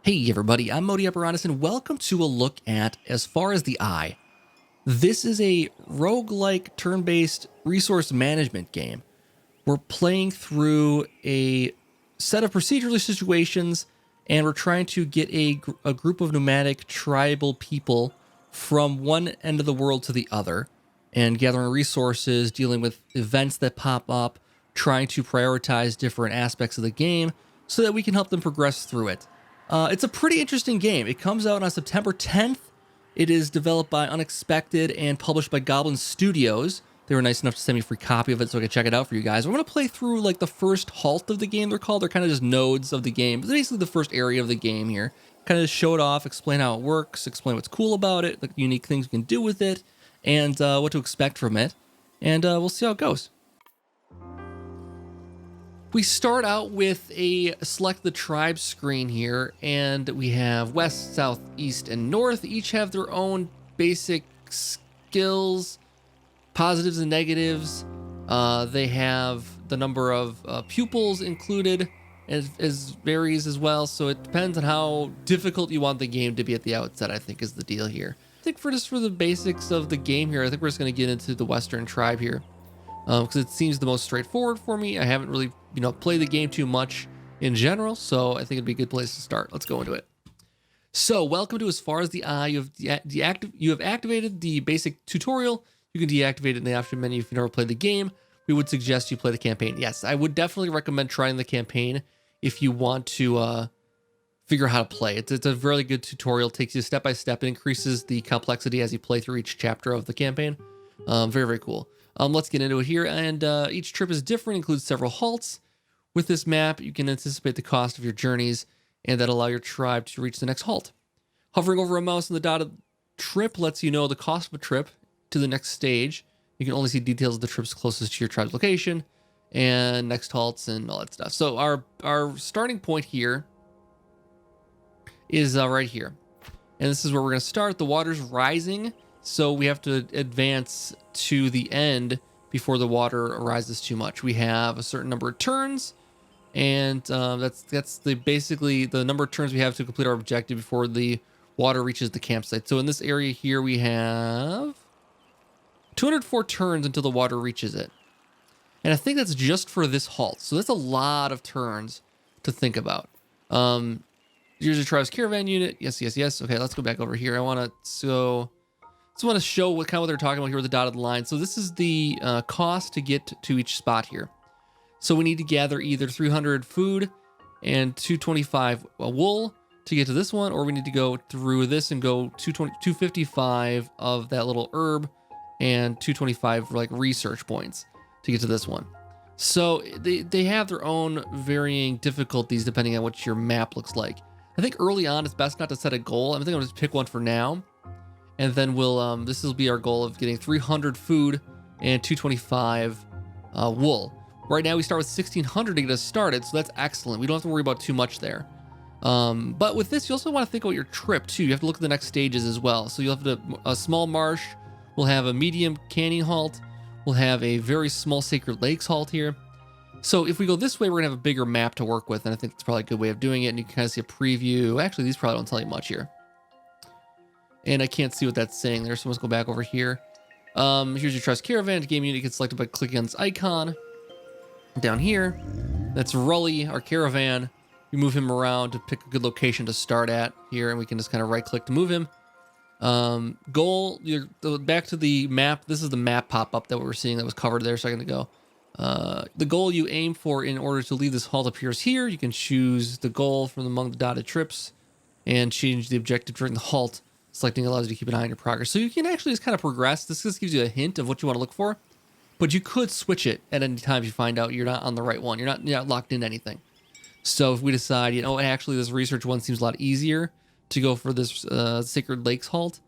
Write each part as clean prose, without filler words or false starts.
Hey everybody, I'm Modi Apparatus and welcome to a look at As Far as the Eye. This is a roguelike turn-based resource management game. We're playing through a set of procedural situations and we're trying to get a group of nomadic tribal people from one end of the world to the other and gathering resources, dealing with events that pop up, trying to prioritize different aspects of the game so that we can help them progress through it. It's a pretty interesting game. It comes out on September 10th. It is developed by Unexpected and published by Goblin Studios. They were nice enough to send me a free copy of it so I could check it out for you guys. We're going to play through like the first halt of the game, they're called. They're kind of just nodes of the game. It's basically the first area of the game here. Kind of just show it off, explain how it works, explain what's cool about it, the unique things you can do with it, and what to expect from it. And we'll see how it goes. We start out with a select the tribe screen here, and we have west, south, east, and north. Each have their own basic skills, positives and negatives. They have the number of pupils included as varies as well. So it depends on how difficult you want the game to be at the outset, I think is the deal here. I think for the basics of the game here, I think we're just going to get into the Western tribe here. Because it seems the most straightforward for me. I haven't really, played the game too much in general, so I think it'd be a good place to start. Let's go into it. So, welcome to As Far as the Eye. You have activated the basic tutorial. You can deactivate it in the option menu if you've never played the game. We would suggest you play the campaign. Yes, I would definitely recommend trying the campaign if you want to figure out how to play. It's a really good tutorial. It takes you step by step. It increases the complexity as you play through each chapter of the campaign. Very, very cool. Let's get into it here, and each trip is different, includes several halts. With this map, you can anticipate the cost of your journeys, and that allow your tribe to reach the next halt. Hovering over a mouse on the dotted trip lets you know the cost of a trip to the next stage. You can only see details of the trips closest to your tribe's location, and next halts, and all that stuff. So our starting point here is right here. And this is where we're going to start. The water's rising, so we have to advance to the end before the water rises too much. We have a certain number of turns, and that's basically the number of turns we have to complete our objective before the water reaches the campsite. So in this area here, we have 204 turns until the water reaches it. And I think that's just for this halt. So that's a lot of turns to think about. Here's your tribe's caravan unit. Yes. Okay, let's go back over here. I want to show what they're talking about here with the dotted line. So this is the cost to get to each spot here. So we need to gather either 300 food and 225 wool to get to this one, or we need to go through this and go 255 of that little herb and 225 like research points to get to this one. So they have their own varying difficulties depending on what your map looks like. I think early on it's best not to set a goal. I think I'll just pick one for now. And then we'll, this will be our goal of getting 300 food and 225 wool. Right now we start with 1,600 to get us started, so that's excellent. We don't have to worry about too much there. But with this, you also want to think about your trip too. You have to look at the next stages as well. So you'll have a small marsh. We'll have a medium canyon halt. We'll have a very small sacred lakes halt here. So if we go this way, we're gonna have a bigger map to work with, and I think that's probably a good way of doing it. And you can kind of see a preview. Actually, these probably don't tell you much here. And I can't see what that's saying there, so let's go back over here. Here's your trust caravan. The game unit gets selected by clicking on this icon. Down here, that's Rully, our caravan. We move him around to pick a good location to start at here, and we can just kind of right-click to move him. Back to the map. This is the map pop-up that we were seeing that was covered there a second ago. The goal you aim for in order to leave this halt appears here. You can choose the goal from among the dotted trips and change the objective during the halt. Selecting allows you to keep an eye on your progress. So you can actually just kind of progress. This just gives you a hint of what you want to look for. But you could switch it at any time if you find out you're not on the right one. You're not locked into anything. So if we decide, actually this research one seems a lot easier to go for this Sacred Lakes halt,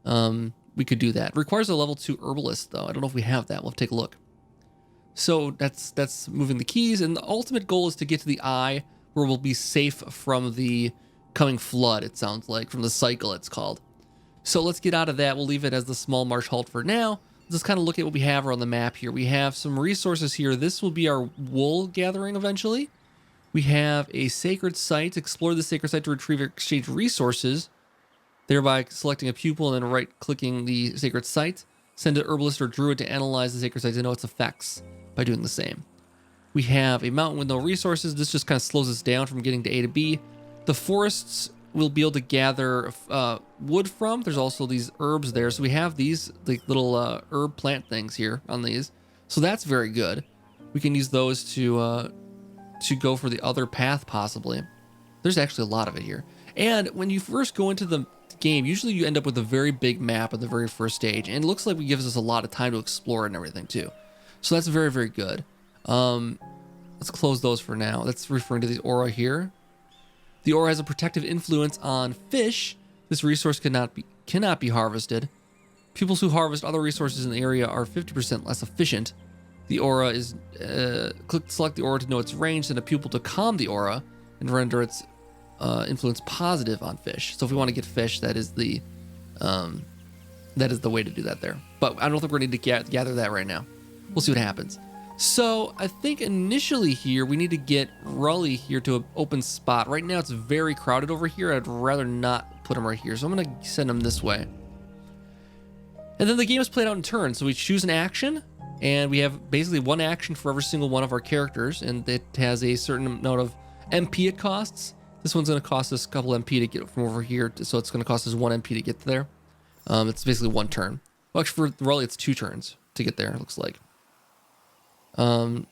we could do that. It requires a level 2 herbalist, though. I don't know if we have that. We'll have to take a look. So that's moving the keys. And the ultimate goal is to get to the eye where we'll be safe from the coming flood, it sounds like, from the cycle it's called. So let's get out of that. We'll leave it as the small marsh halt for now. Let's kind of look at what we have on the map here. We have some resources here. This will be our wool gathering eventually. We have a sacred site. Explore the sacred site to retrieve or exchange resources, thereby selecting a pupil and then right-clicking the sacred site. Send an herbalist or druid to analyze the sacred site to know its effects by doing the same. We have a mountain with no resources. This just kind of slows us down from getting to A to B. The forests we'll be able to gather wood from. There's also these herbs there. So we have these like little herb plant things here on these. So that's very good. We can use those to go for the other path possibly. There's actually a lot of it here. And when you first go into the game, usually you end up with a very big map at the very first stage. And it looks like it gives us a lot of time to explore and everything too. So that's very, very good. Let's close those for now. That's referring to the aura here. The aura has a protective influence on fish. This resource cannot be harvested. Pupils who harvest other resources in the area are 50% less efficient. The aura is select the aura to know its range, then a pupil to calm the aura and render its influence positive on fish. So if we want to get fish, that is the way to do that there. But I don't think we're going to need to gather that right now. We'll see what happens. So I think initially here, we need to get Rully here to an open spot. Right now, it's very crowded over here. I'd rather not put him right here. So I'm going to send him this way. And then the game is played out in turns. So we choose an action, and we have basically one action for every single one of our characters. And it has a certain amount of MP it costs. This one's going to cost us a couple MP to get from over here. So it's going to cost us 1 MP to get there. It's basically one turn. Well, actually, for Rully, it's 2 turns to get there, it looks like. So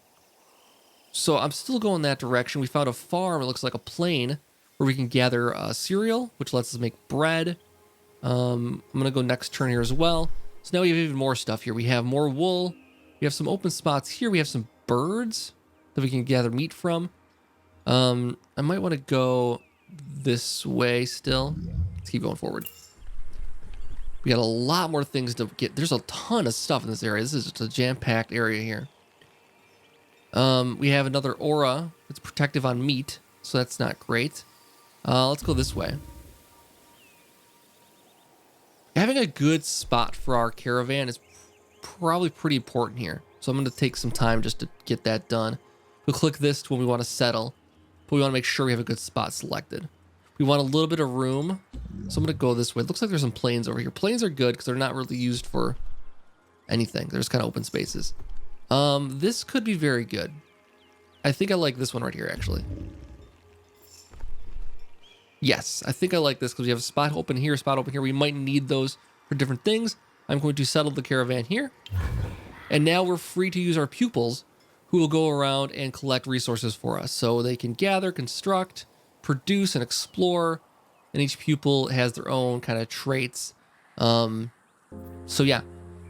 I'm still going that direction. We found a farm, it looks like a plain, where we can gather cereal, which lets us make bread. I'm going to go next turn here as well. So now we have even more stuff here. We have more wool. We have some open spots here. We have some birds that we can gather meat from. I might want to go this way still. Let's keep going forward. We got a lot more things to get. There's a ton of stuff in this area. This is just a jam-packed area here. We have another aura. It's protective on meat, so that's not great. Let's go this way. Having a good spot for our caravan is probably pretty important here. So I'm going to take some time just to get that done. We'll click this when we want to settle, but we want to make sure we have a good spot selected. We want a little bit of room, so I'm going to go this way. It looks like there's some plains over here. Plains are good because they're not really used for anything. They're just kind of open spaces. This could be very good. I think I like this one right here, actually. Yes, I think I like this because we have a spot open here, a spot open here. We might need those for different things. I'm going to settle the caravan here. And now we're free to use our pupils, who will go around and collect resources for us. So they can gather, construct, produce, and explore. And each pupil has their own kind of traits. So yeah.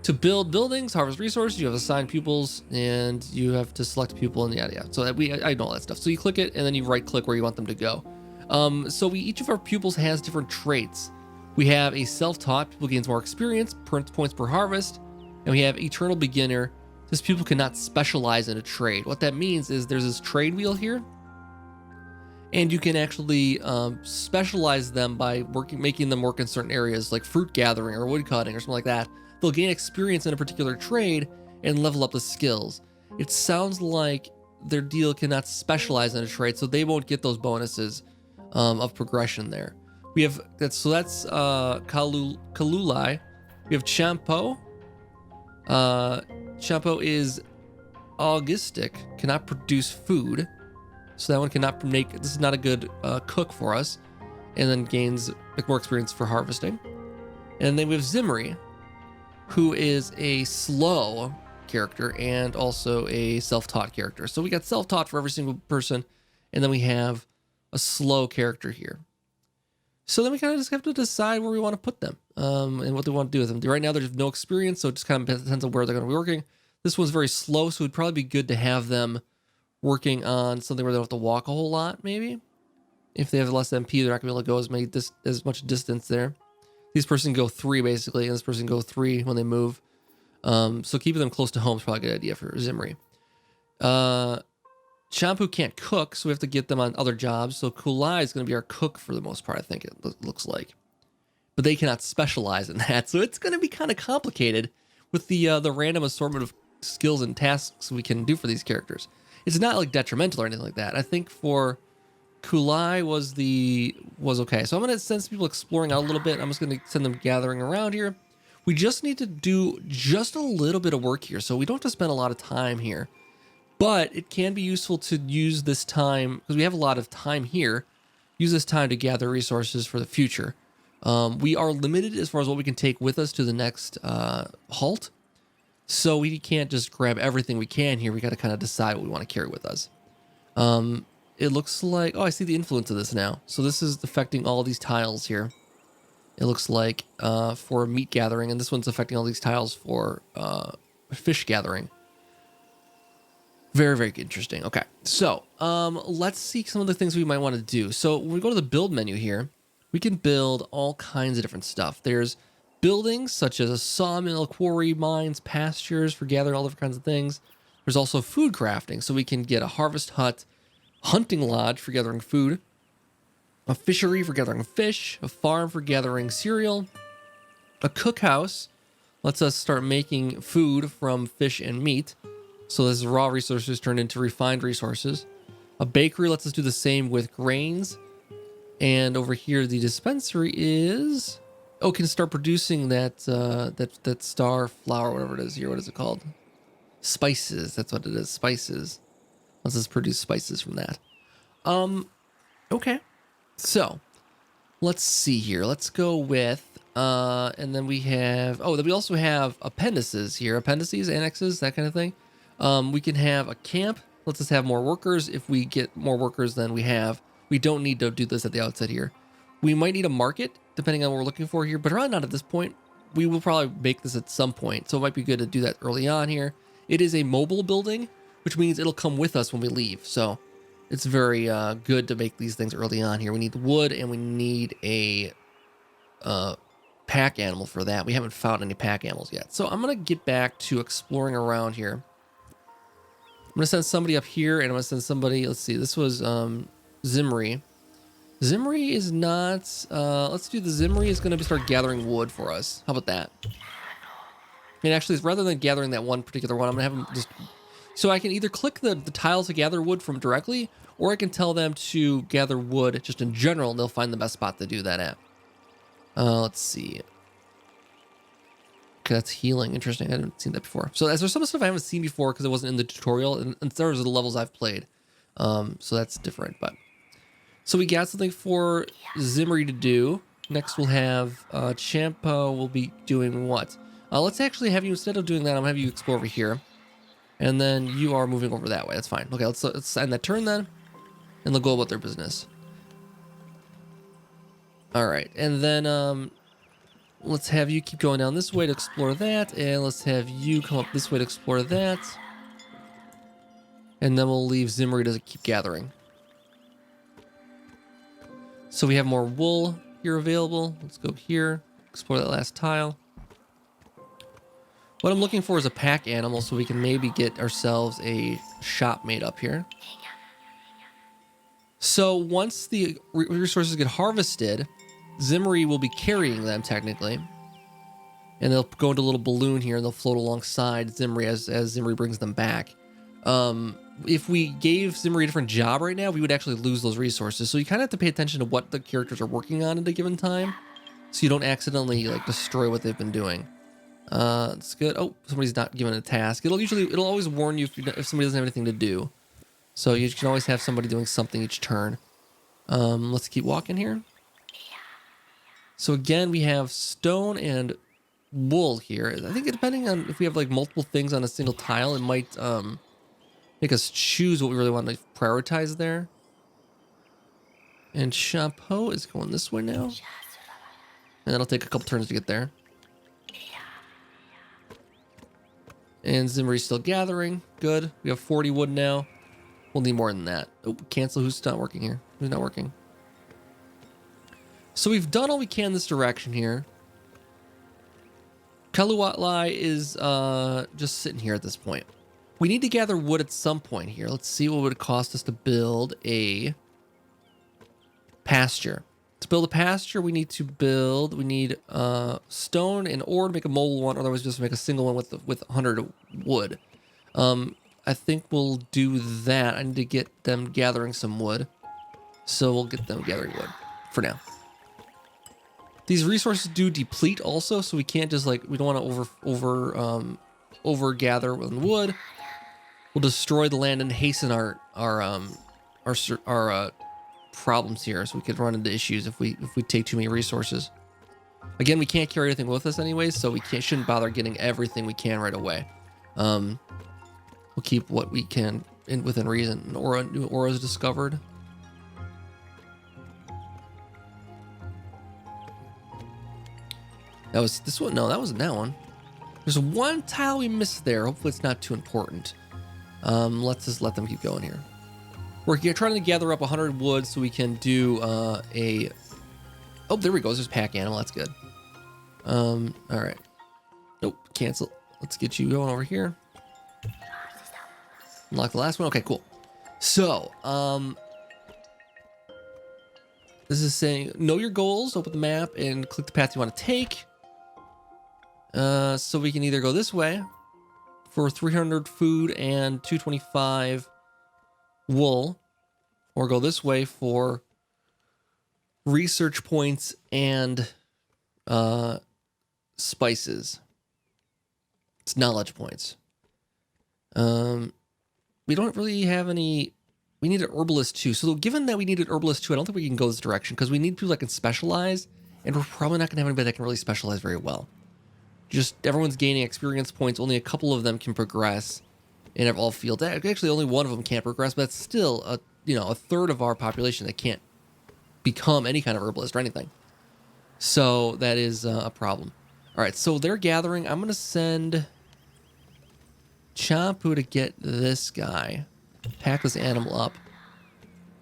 To build buildings, harvest resources, you have assigned pupils, and you have to select a pupil, and yada yada. So I know all that stuff. So you click it, and then you right-click where you want them to go. So each of our pupils has different traits. We have a self-taught, pupil gains more experience, points per harvest, and we have eternal beginner. This pupil cannot specialize in a trade. What that means is there's this trade wheel here, and you can actually specialize them by making them work in certain areas, like fruit gathering or wood cutting or something like that. They'll gain experience in a particular trade and level up the skills. It sounds like their deal cannot specialize in a trade, so they won't get those bonuses of progression there. We have that's Kalulai. We have Champo. Champo is augistic, cannot produce food, so that one cannot make. This is not a good cook for us, and then gains more experience for harvesting. And then we have Zimri, who is a slow character and also a self-taught character. So we got self-taught for every single person, and then we have a slow character here. So then we kind of just have to decide where we want to put them and what they want to do with them. Right now, there's no experience, so it just kind of depends on where they're going to be working. This one's very slow, so it'd probably be good to have them working on something where they don't have to walk a whole lot, maybe. If they have less MP, they're not going to be able to go as much distance there. These person go 3 basically, and this person go 3 when they move. So keeping them close to home is probably a good idea for Zimri. Shampoo can't cook, so we have to get them on other jobs. So Kulai is going to be our cook for the most part, I think it looks like. But they cannot specialize in that, so it's going to be kind of complicated with the random assortment of skills and tasks we can do for these characters. It's not like detrimental or anything like that. I think for Kulai was okay. So I'm gonna send some people exploring out a little bit. I'm just gonna send them gathering around here. We just need to do just a little bit of work here, so we don't have to spend a lot of time here. But it can be useful to use this time, because we have a lot of time here, use this time to gather resources for the future. We are limited as far as what we can take with us to the next halt. So we can't just grab everything we can here. We got to kind of decide what we want to carry with us. It looks like, oh, I see the influence of this now. So this is affecting all these tiles here. It looks like for meat gathering, and this one's affecting all these tiles for fish gathering. Very, very interesting. Okay, so let's see some of the things we might want to do. So when we go to the build menu here, we can build all kinds of different stuff. There's buildings such as a sawmill, quarry, mines, pastures for gathering all different kinds of things. There's also food crafting, so we can get a harvest hut, hunting lodge for gathering food, a fishery for gathering fish, a farm for gathering cereal, a cookhouse lets us start making food from fish and meat. So this is raw resources turned into refined resources. A bakery lets us do the same with grains. And over here, the dispensary is... Oh, can start producing that that star flower, whatever it is here. What is it called? Spices. That's what it is. Spices. Let's just produce spices from that. Okay. So, let's see here. Let's go with... and then we have... Oh, then we also have appendices here. Appendices, annexes, that kind of thing. We can have a camp. Let's just have more workers. If we get more workers than we have, we don't need to do this at the outset here. We might need a market, depending on what we're looking for here, but probably not at this point. We will probably make this at some point, so it might be good to do that early on here. It is a mobile building, which means it'll come with us when we leave, so it's very good to make these things early on here. We need wood, and we need a pack animal for that. We haven't found any pack animals yet, so I'm going to get back to exploring around here. I'm going to send somebody up here, and I'm going to send somebody, let's see, this was Zimri. Zimri is not, let's do the Zimri is going to start gathering wood for us. How about that? And actually, rather than gathering that one particular one, I'm going to have them just, so I can either click the tiles to gather wood from directly, or I can tell them to gather wood just in general, and they'll find the best spot to do that at. Let's see. Okay, that's healing. Interesting. I haven't seen that before. So there's some stuff I haven't seen before because it wasn't in the tutorial, and there's the levels I've played. So that's different, but... So we got something for Zimri to do. Next we'll have Champa will be doing what? Let's actually have you, instead of doing that, I'm going to have you explore over here. And then you are moving over that way. That's fine. Okay, let's end that turn then. And they'll go about their business. Alright, and then let's have you keep going down this way to explore that. And let's have you come up this way to explore that. And then we'll leave Zimri to keep gathering. So we have more wool here available. Let's go here, explore that last tile. What I'm looking for is a pack animal so we can maybe get ourselves a shop made up here. So once the resources get harvested, Zimri will be carrying them technically. And they'll go into a little balloon here and they'll float alongside Zimri as Zimri brings them back. If we gave Zimri a different job right now, we would actually lose those resources. So you kind of have to pay attention to what the characters are working on at a given time, so you don't accidentally like destroy what they've been doing. It's good. Oh, somebody's not given a task. It'll always warn you if somebody doesn't have anything to do. So you can always have somebody doing something each turn. Let's keep walking here. So again, we have stone and wool here. I think depending on if we have like multiple things on a single tile, it might make us choose what we really want to prioritize there. And Shampoo is going this way now. And that'll take a couple turns to get there. And Zimri's still gathering. Good. We have 40 wood now. We'll need more than that. Oh, cancel. Who's not working here? Who's not working? So we've done all we can in this direction here. Kaluatlai is just sitting here at this point. We need to gather wood at some point here. Let's see what it would cost us to build a pasture. To build a pasture, we need stone and ore to make a mobile one, otherwise just make a single one with 100 wood. I think we'll do that. I need to get them gathering some wood. So we'll get them gathering wood for now. These resources do deplete also, so we can't just like, we don't want to over gather with wood. We'll destroy the land and hasten our problems here, so we could run into issues if we take too many resources. Again, we can't carry anything with us anyways, so we shouldn't bother getting everything we can right away. We'll keep what we can within reason. New aura is discovered. That was this one. No, that wasn't that one. There's one tile we missed there. Hopefully it's not too important. Let's just let them keep going here. We're trying to gather up 100 wood so we can do oh, there we go. There's pack animal. That's good. All right. Nope. Cancel. Let's get you going over here. Unlock the last one. Okay, cool. So, this is saying know your goals. Open the map and click the path you want to take. So we can either go this way for 300 food and 225 wool, or go this way for research points and spices. It's knowledge points. We don't really have any. We need an herbalist too. So given that we need an herbalist too, I don't think we can go this direction because we need people that can specialize, and we're probably not going to have anybody that can really specialize very well. Just everyone's gaining experience points. Only a couple of them can progress in all fields. Actually, only one of them can't progress, but that's still a third of our population that can't become any kind of herbalist or anything. So that is a problem. All right, so they're gathering. I'm gonna send Champu to get this guy, pack this animal up,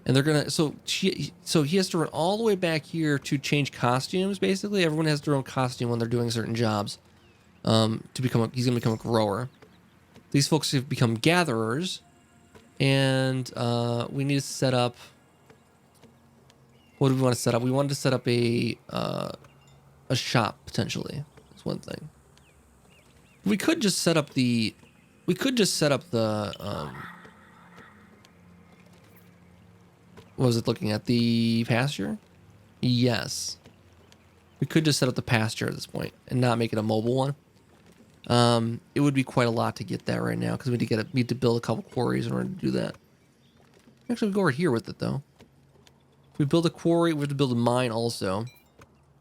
and they're gonna. So he has to run all the way back here to change costumes. Basically, everyone has their own costume when they're doing certain jobs. He's gonna become a grower. These folks have become gatherers, and we need to set up. What do we want to set up? We wanted to set up a shop potentially. That's one thing. We could just set up the. What was it looking at? The pasture? Yes. We could just set up the pasture at this point and not make it a mobile one. It would be quite a lot to get that right now because we need to build a couple quarries in order to do that. Actually, we go over here with it though. If we build a quarry, we have to build a mine also.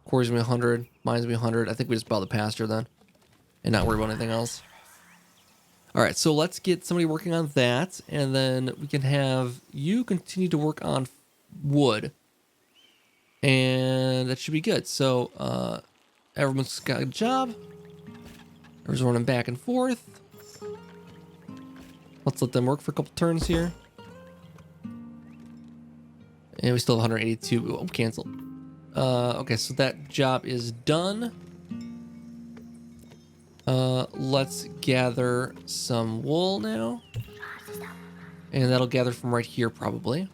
Quarries gonna be 100, mines gonna be 100. I think we just build the pasture then and not worry about anything else. All right, so let's get somebody working on that, and then we can have you continue to work on wood, and that should be good. So everyone's got a job. Everyone's running back and forth. Let's let them work for a couple turns here. And we still have 182. Oh, cancel. Okay, so that job is done. Let's gather some wool now. And that'll gather from right here probably.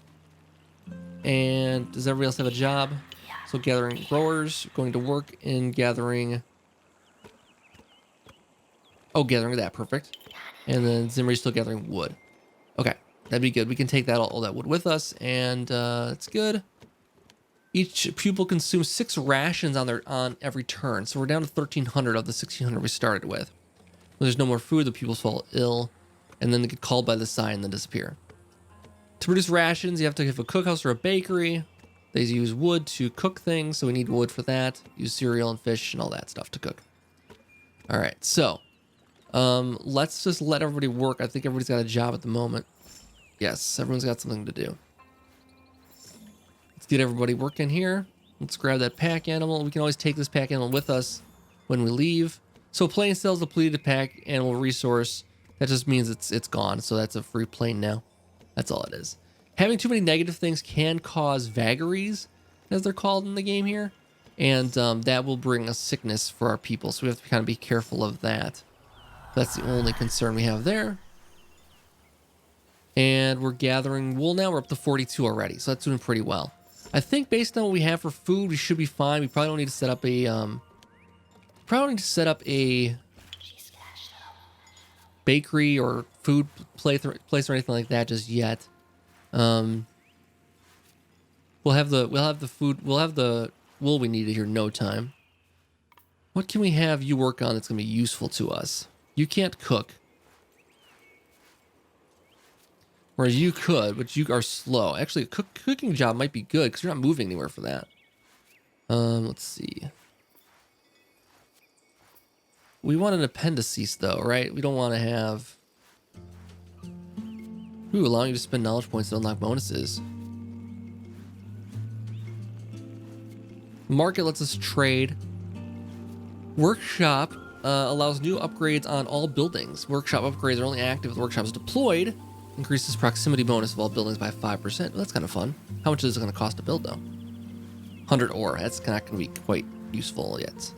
And does everybody else have a job? So gathering growers, going to work in gathering. Oh, gathering that, perfect. And then Zimri's still gathering wood. Okay, that'd be good. We can take that all that wood with us, and it's good. Each pupil consumes 6 rations on every turn, so we're down to 1,300 of the 1,600 we started with. When there's no more food, the pupils fall ill, and then they get called by the sign and then disappear. To produce rations, you have to have a cookhouse or a bakery. They use wood to cook things, so we need wood for that. Use cereal and fish and all that stuff to cook. All right, so let's just let everybody work. I think everybody's got a job at the moment. Yes, everyone's got something to do. Let's get everybody working here. Let's grab that pack animal. We can always take this pack animal with us when we leave. So plane sells depleted pack animal resource. That just means it's gone. So that's a free plane now. That's all it is. Having too many negative things can cause vagaries, as they're called in the game here. And that will bring a sickness for our people. So we have to kind of be careful of that. That's the only concern we have there. And we're gathering wool now. We're up to 42 already. So that's doing pretty well. I think based on what we have for food, we should be fine. We probably don't need to set up a bakery or food place or anything like that just yet. We'll have the food. We'll have the wool we need here in no time. What can we have you work on that's gonna be useful to us? You can't cook. Whereas you could, but you are slow. Actually, a cooking job might be good because you're not moving anywhere for that. Let's see. We want an appendices though, right? We don't want to have... Ooh, allowing you to spend knowledge points to unlock bonuses. Market lets us trade. Workshop allows new upgrades on all buildings. Workshop upgrades are only active if the workshop is deployed. Increases proximity bonus of all buildings by 5%. Well, that's kind of fun. How much is it going to cost to build, though? 100 ore. That's not going to be quite useful yet.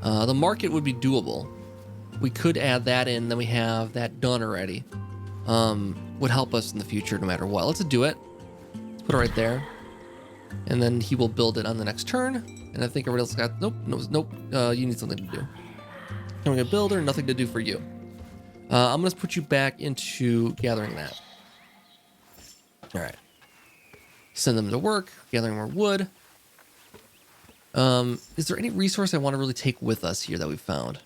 The market would be doable. We could add that in, then we have that done already. Would help us in the future no matter what. Let's do it. Let's put it right there. And then he will build it on the next turn. And I think everybody else got... Nope. You need something to do. I'm a builder, nothing to do for you. I'm going to put you back into gathering that. All right. Send them to work, gathering more wood. Is there any resource I want to really take with us here that we found?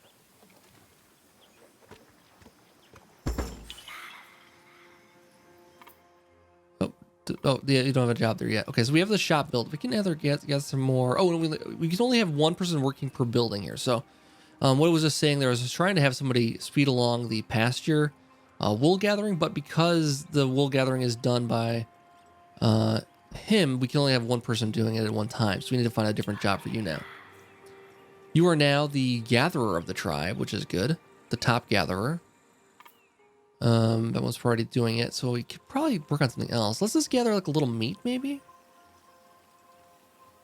Oh, yeah, you don't have a job there yet. Okay, so we have the shop built. We can either get some more. Oh, we can only have one person working per building here. So what I was just saying there was trying to have somebody speed along the pasture wool gathering, but because the wool gathering is done by him, we can only have one person doing it at one time. So we need to find a different job for you now. You are now the gatherer of the tribe, which is good. The top gatherer. That was already doing it, so we could probably work on something else. Let's just gather like a little meat, maybe.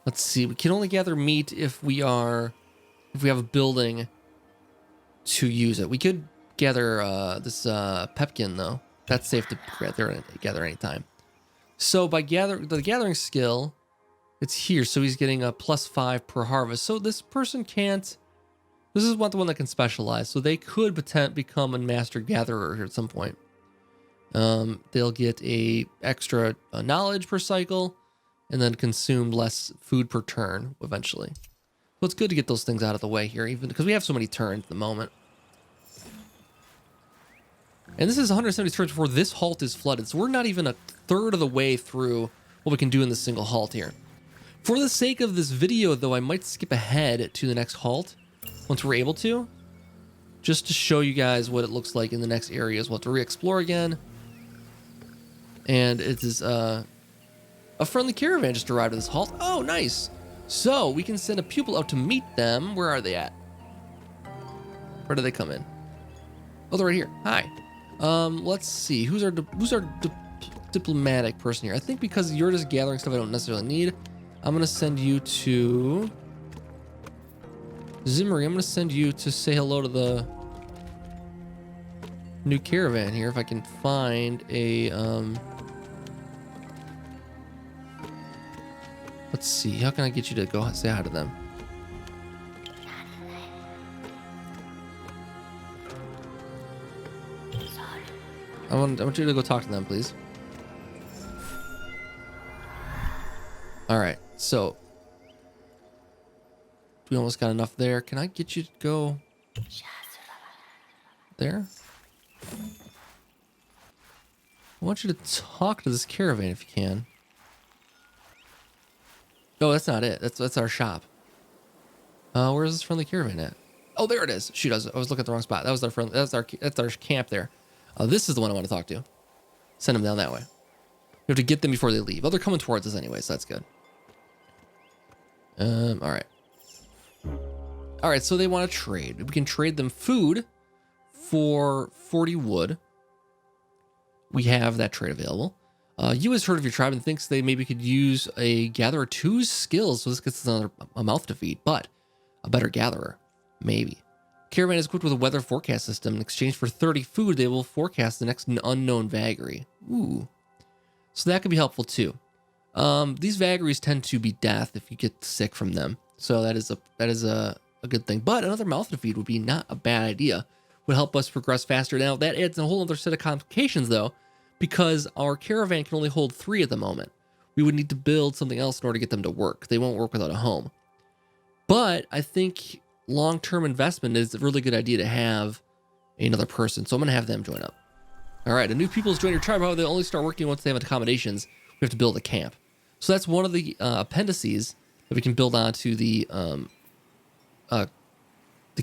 Let's see. We can only gather meat if we have a building to use it. We could gather this pepkin though. That's safe to gather anytime. So by the gathering skill, it's here. So he's getting a +5 per harvest. So this person can't. This is the one that can specialize. So they could become a master gatherer here at some point. They'll get a extra knowledge per cycle, and then consume less food per turn eventually. So it's good to get those things out of the way here, even because we have so many turns at the moment. And this is 170 turns before this halt is flooded. So we're not even a third of the way through what we can do in this single halt here. For the sake of this video, though, I might skip ahead to the next halt once we're able to, just to show you guys what it looks like in the next areas. We'll have to re-explore again. And it is a friendly caravan just arrived at this halt. Oh, nice. So we can send a pupil out to meet them. Where are they at? Where do they come in? Oh, they're right here. Hi. Let's see. Who's our diplomatic person here? I think because you're just gathering stuff I don't necessarily need, I'm gonna send you to Zimmery. I'm gonna send you to say hello to the new caravan here. If I can find a let's see. How can I get you to go say hi to them? I want you to go talk to them, please. All right, so we almost got enough there. Can I get you to go there? I want you to talk to this caravan if you can. No, that's not it. That's our shop. Where's this friendly caravan at? Oh, there it is. Shoot, I was looking at the wrong spot. That was our friend. That's our camp there. This is the one I want to talk to. Send them down that way. We have to get them before they leave. Oh, they're coming towards us anyway, so that's good. All right. All right, so they want to trade. We can trade them food for 40 wood. We have that trade available. You has heard of your tribe and thinks they maybe could use a gatherer 2's skills, so this gets another a mouth to feed, but a better gatherer, maybe. Caravan is equipped with a weather forecast system. In exchange for 30 food, they will forecast the next unknown vagary. Ooh. So that could be helpful too. These vagaries tend to be death if you get sick from them. So that is a good thing. But another mouth to feed would be not a bad idea. would help us progress faster. Now, that adds a whole other set of complications, though, because our caravan can only hold 3 at the moment. We would need to build something else in order to get them to work. They won't work without a home. But I think long-term investment is a really good idea to have another person. So I'm going to have them join up. All right, a new Pupils join your tribe. However, they only start working once they have accommodations. We have to build a camp. So that's one of the appendices that we can build onto the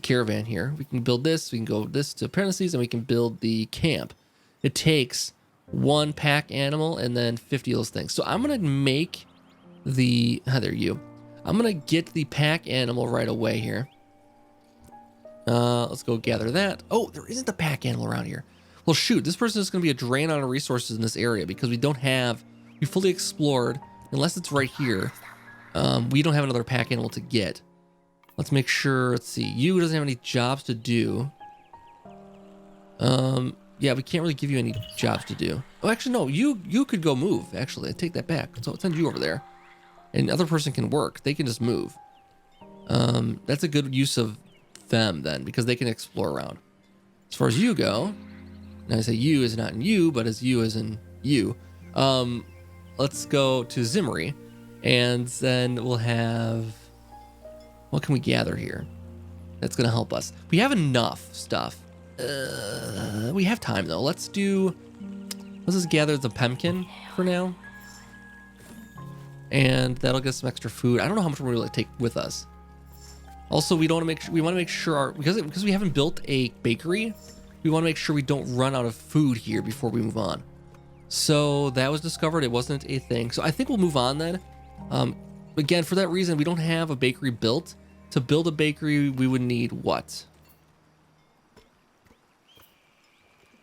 caravan here. We can build this. We can go this to appendices, and we can build the camp. It takes 1 pack animal and then 50 of those things. So I'm going to make the... there you. I'm going to get the pack animal right away here. Let's go gather that. Oh, there isn't a pack animal around here. Well, shoot, this person is going to be a drain on our resources in this area because we fully explored, unless it's right here. We don't have another pack animal to get. Let's make sure, let's see, you doesn't have any jobs to do. Yeah, we can't really give you any jobs to do. Oh, actually, no, you could go move, actually. I take that back. So I'll send you over there. And the other person can work. They can just move. That's a good use of them then, because they can explore around. As far as you go, and I say you is not in you, but as you as in you. Let's go to Zimri, and then we'll have... What can we gather here? That's going to help us. We have enough stuff. We have time, though. Let's just gather the pumpkin for now. And that'll get some extra food. I don't know how much we're going to take with us. Also, we want to make sure because we haven't built a bakery, we want to make sure we don't run out of food here before we move on. So that was discovered. It wasn't a thing. So I think we'll move on then. Again, for that reason, we don't have a bakery built. To build a bakery, we would need what?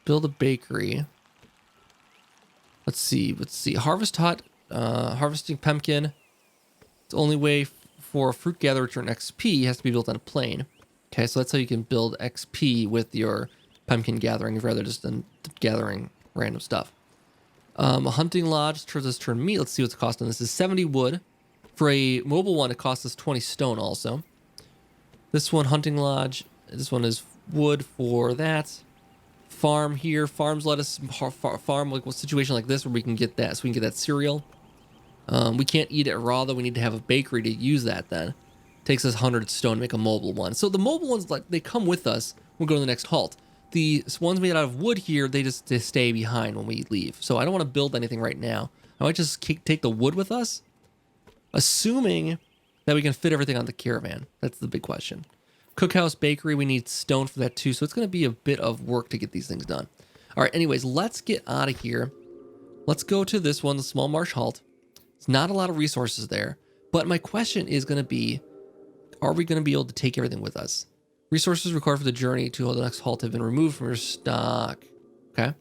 Build a bakery. Let's see. Harvest hut. Harvesting pumpkin. The only way for a fruit gatherer to earn XP has to be built on a plane. Okay, so that's how you can build XP with your pumpkin gathering rather than gathering random stuff. A hunting lodge turns us turn meat. Let's see what's the cost on this. Is 70 wood. For a mobile one, it costs us 20 stone also. This one, hunting lodge. This one is wood for that. Farm here. Farms let us farm like a situation like this where we can get that. So we can get that cereal. We can't eat it raw though. We need to have a bakery to use that then. Takes us 100 stone to make a mobile one. So the mobile ones, like, they come with us. We'll go to the next halt. The ones made out of wood here, they stay behind when we leave. So I don't want to build anything right now. I might just take the wood with us, assuming that we can fit everything on the caravan. That's the big question. Cookhouse, bakery, we need stone for that too. So it's going to be a bit of work to get these things done. All right, anyways, let's get out of here. Let's go to this one, the small marsh halt. It's not a lot of resources there. But my question is going to be, are we going to be able to take everything with us? Resources required for the journey to the next halt have been removed from your stock. Okay.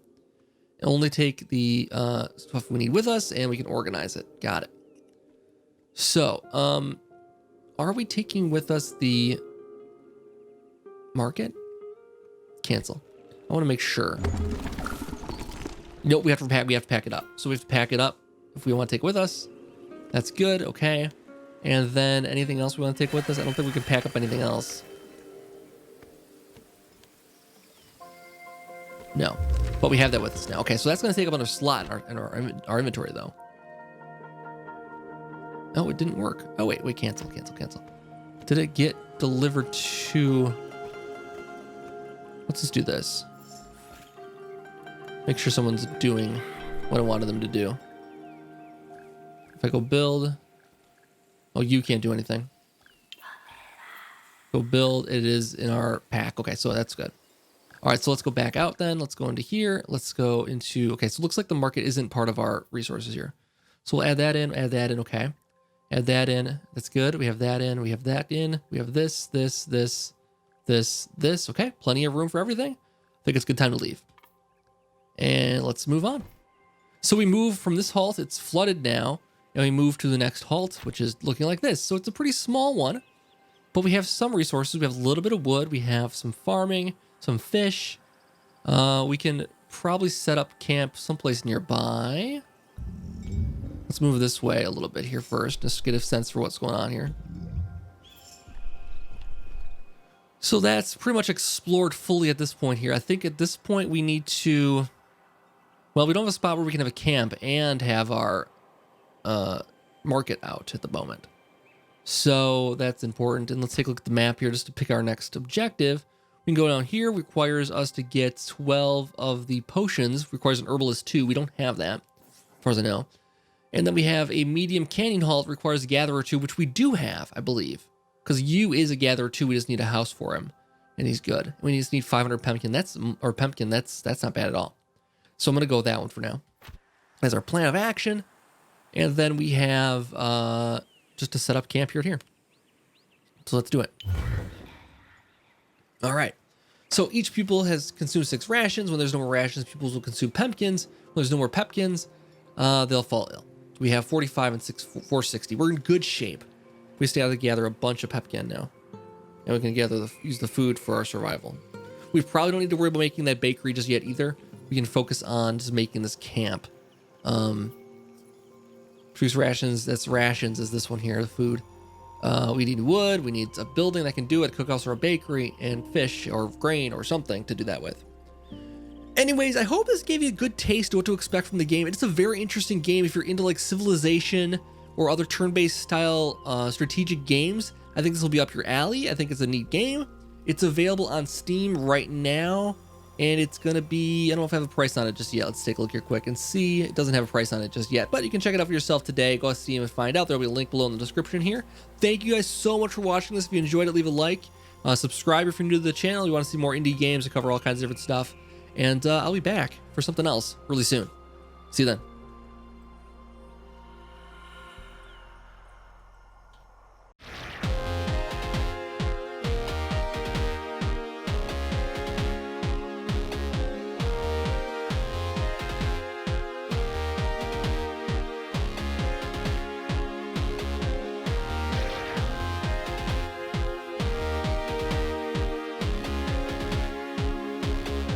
Only take the stuff we need with us and we can organize it. Got it. So, are we taking with us the market? Cancel. I want to make sure. Nope, we have to pack it up. So we have to pack it up if we want to take it with us. That's good. Okay. And then anything else we want to take with us? I don't think we can pack up anything else. No, but we have that with us now. Okay, so that's going to take up another slot in our inventory, though. Oh, it didn't work. Oh, wait, cancel. Did it get delivered to... Let's just do this. Make sure someone's doing what I wanted them to do. If I go build... Oh, you can't do anything. Go build. It is in our pack. Okay, so that's good. All right, so let's go back out then. Let's go into here. Let's go into... Okay, so it looks like the market isn't part of our resources here. So we'll add that in, okay. Add that in. That's good. We have that in. We have that in. We have this. Okay, plenty of room for everything. I think it's a good time to leave. And let's move on. So we move from this halt. It's flooded now. And we move to the next halt, which is looking like this. So it's a pretty small one. But we have some resources. We have a little bit of wood. We have some farming, some fish. We can probably set up camp someplace nearby. Let's move this way a little bit here first, just to get a sense for what's going on here. So that's pretty much explored fully at this point here. I think at this point we need to, well, we don't have a spot where we can have a camp and have our market out at the moment. So that's important. And let's take a look at the map here just to pick our next objective. We can go down here. Requires us to get 12 of the potions. Requires an herbalist 2. We don't have that, as far as I know. And then we have a medium canyon halt. Requires a gatherer 2, which we do have, I believe. Because you is a gatherer 2. We just need a house for him. And he's good. We just need 500 pumpkin. That's not bad at all. So I'm going to go with that one for now. As our plan of action. And then we have just to set up camp here. So let's do it. All right. So each pupil has consumed 6 rations. When there's no more rations, pupils will consume pumpkins. When there's no more pumpkins, they'll fall ill. So we have 45 and 460. We're in good shape. We stay out to gather a bunch of pumpkin now. And we can use the food for our survival. We probably don't need to worry about making that bakery just yet either. We can focus on just making this camp. Produce rations. That's rations is this one here, the food. We need wood. We need a building that can do it, cookhouse or a bakery, and fish or grain or something to do that with. Anyways, I hope this gave you a good taste of what to expect from the game. It's a very interesting game if you're into like Civilization or other turn-based style strategic games. I think this will be up your alley. I think it's a neat game. It's available on Steam right now, and it's going to be, I don't know if I have a price on it just yet. Let's take a look here quick and see. It doesn't have a price on it just yet, but you can check it out for yourself today. Go to Steam and find out. There'll be a link below in the description here. Thank you guys so much for watching this. If you enjoyed it, leave a like. Subscribe if you're new to the channel. You want to see more indie games. I cover all kinds of different stuff. And I'll be back for something else really soon. See you then.